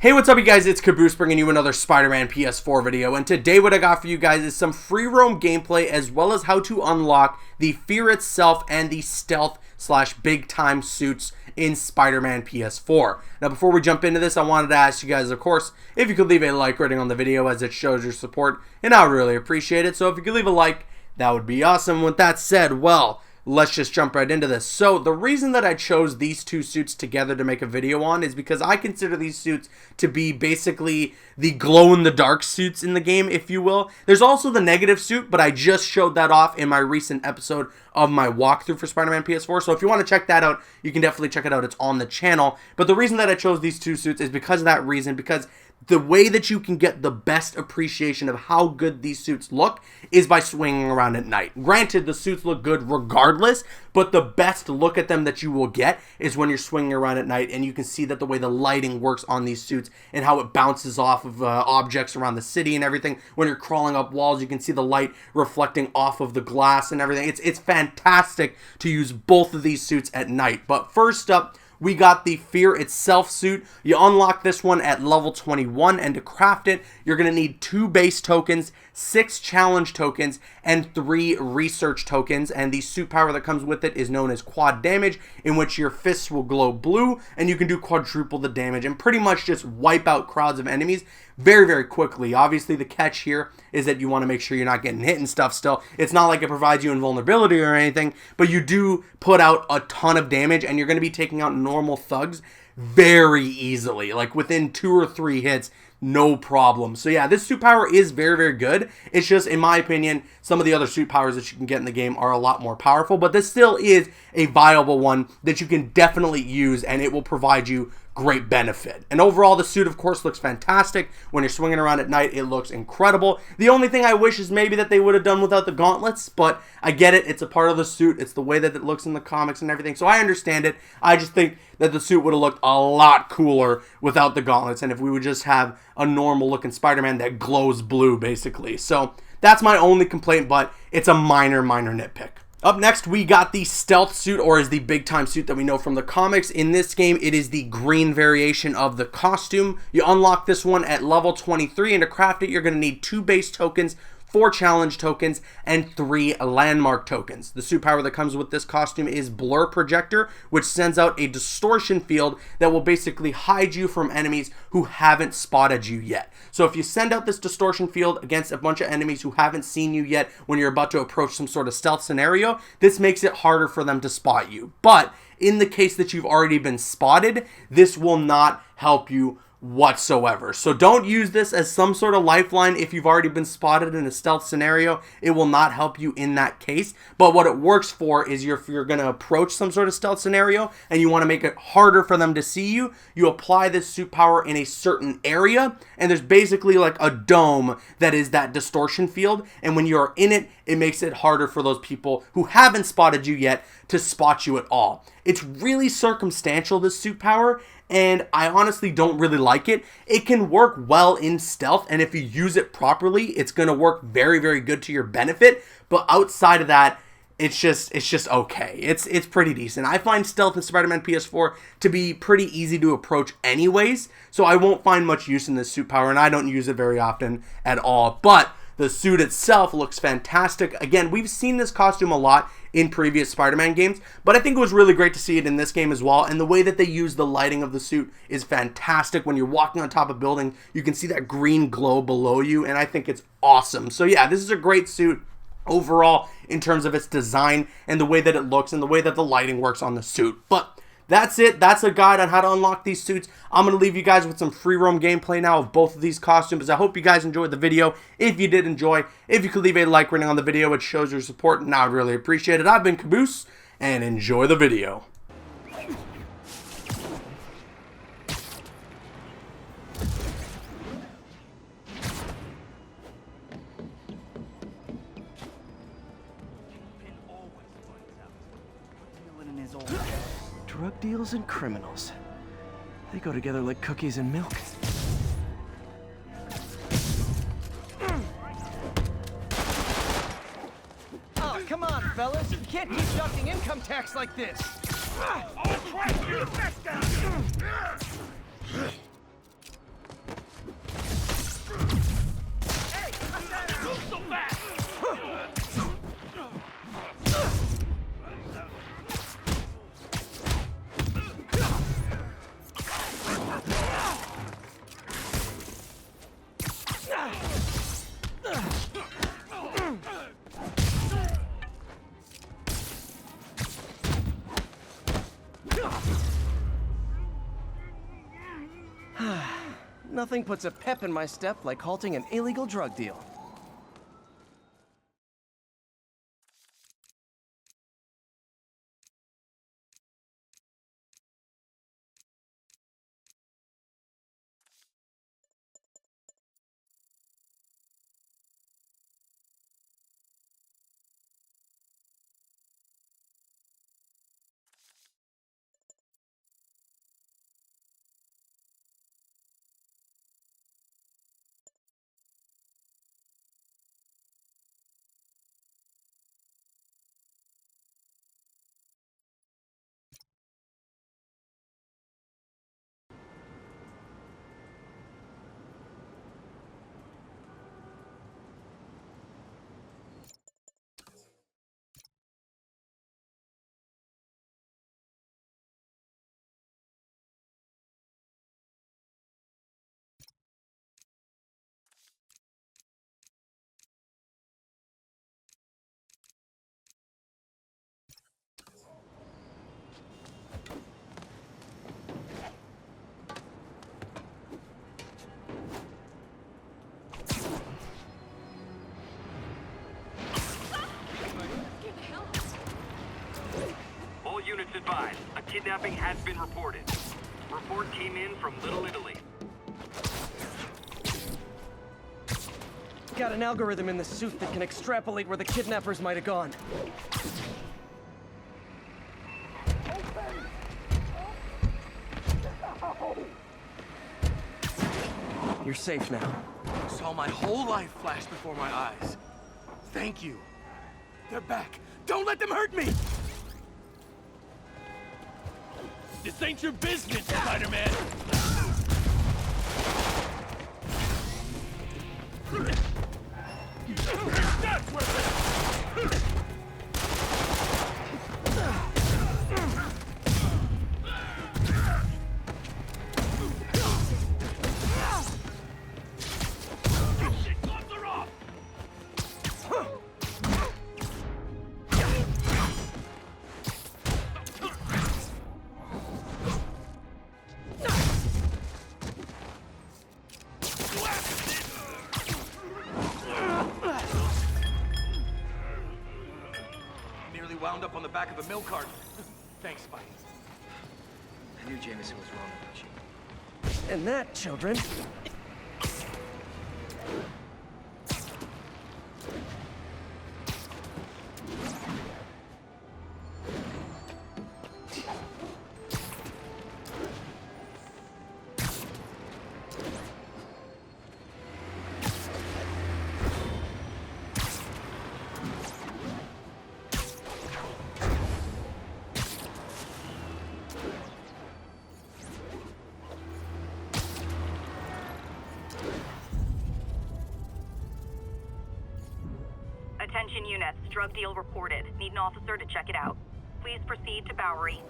Hey, what's up you guys, it's Caboose bringing you another Spider-Man PS4 video, and today what I got for you guys is some free roam gameplay as well as how to unlock the fear itself and the stealth / big time suits in Spider-Man PS4. Now before we jump into this, I wanted to ask you guys, of course, if you could leave a like rating on the video as it shows your support, and I would really appreciate it. So if you could leave a like, that would be awesome. With that said, well, let's just jump right into this. So the reason that I chose these two suits together to make a video on is because I consider these suits to be basically the glow-in-the-dark suits in the game, if you will. There's also the negative suit, but I just showed that off in my recent episode of my walkthrough for Spider-Man PS4. So if you want to check that out, you can definitely check it out. It's on the channel. But the reason that I chose these two suits is because of that reason, because the way that you can get the best appreciation of how good these suits look is by swinging around at night. Granted, the suits look good regardless, but the best look at them that you will get is when you're swinging around at night, and you can see that the way the lighting works on these suits and how it bounces off of objects around the city and everything. When you're crawling up walls, you can see the light reflecting off of the glass and everything. It's fantastic to use both of these suits at night. But first up, we got the Fear Itself suit. You unlock this one at level 21, and to craft it, you're going to need 2 base tokens, 6 challenge tokens, and 3 research tokens. And the suit power that comes with it is known as quad damage, in which your fists will glow blue, and you can do quadruple the damage and pretty much just wipe out crowds of enemies very, very quickly. Obviously, the catch here is that you want to make sure you're not getting hit and stuff still. It's not like it provides you invulnerability or anything, but you do put out a ton of damage, and you're going to be taking out normal thugs very easily. Like within 2 or 3 hits, no problem. So yeah, this suit power is very, very good. It's just, in my opinion, some of the other suit powers that you can get in the game are a lot more powerful, but this still is a viable one that you can definitely use, and it will provide you great benefit. And overall, the suit, of course, looks fantastic. When you're swinging around at night, it looks incredible. The only thing I wish is maybe that they would have done without the gauntlets, but I get it. It's a part of the suit. It's the way that it looks in the comics and everything, so I understand it. I just think that the suit would have looked a lot cooler without the gauntlets, and if we would just have a normal looking Spider-Man that glows blue, basically. So that's my only complaint, but it's a minor nitpick. Up next, we got the stealth suit, or is the big time suit that we know from the comics. In this game, it is the green variation of the costume. You unlock this one at level 23, and to craft it, you're going to need 2 base tokens, 4 challenge tokens, and 3 landmark tokens. The suit power that comes with this costume is Blur Projector, which sends out a distortion field that will basically hide you from enemies who haven't spotted you yet. So if you send out this distortion field against a bunch of enemies who haven't seen you yet when you're about to approach some sort of stealth scenario, this makes it harder for them to spot you. But in the case that you've already been spotted, this will not help you whatsoever. So don't use this as some sort of lifeline if you've already been spotted in a stealth scenario. It will not help you in that case. But what it works for is if you're going to approach some sort of stealth scenario and you want to make it harder for them to see you, you apply this suit power in a certain area, and there's basically like a dome that is that distortion field, and when you're in it, it makes it harder for those people who haven't spotted you yet to spot you at all. It's really circumstantial, this suit power, and I honestly don't really like it. It can work well in stealth, and if you use it properly, it's going to work very, very good to your benefit, but outside of that, it's just okay. It's pretty decent. I find stealth in Spider-Man PS4 to be pretty easy to approach anyways, so I won't find much use in this suit power, and I don't use it very often at all, but the suit itself looks fantastic. Again, we've seen this costume a lot in previous Spider-Man games, but I think it was really great to see it in this game as well, and the way that they use the lighting of the suit is fantastic. When you're walking on top of a building, you can see that green glow below you, and I think it's awesome. So yeah, this is a great suit overall in terms of its design and the way that it looks and the way that the lighting works on the suit. But that's it. That's a guide on how to unlock these suits. I'm going to leave you guys with some free roam gameplay now of both of these costumes. I hope you guys enjoyed the video. If you did enjoy, if you could leave a like rating on the video, it shows your support, and I would really appreciate it. I've been Caboose, and enjoy the video. Drug deals and criminals. They go together like cookies and milk. Oh, come on, fellas. You can't keep deducting income tax like this. I'll track you, Nothing puts a pep in my step like halting an illegal drug deal. All units advised, a kidnapping has been reported. Report came in from Little Italy. Got an algorithm in the suit that can extrapolate where the kidnappers might have gone. You're safe now. Saw my whole life flash before my eyes. Thank you. They're back. Don't let them hurt me! This ain't your business, Spider-Man! That's worth it! Nearly wound up on the back of a milk cart. Thanks, Spidey. I knew Jameson was wrong about you. And that, children, Attention units, drug deal reported. Need an officer to check it out. Please proceed to Bowery.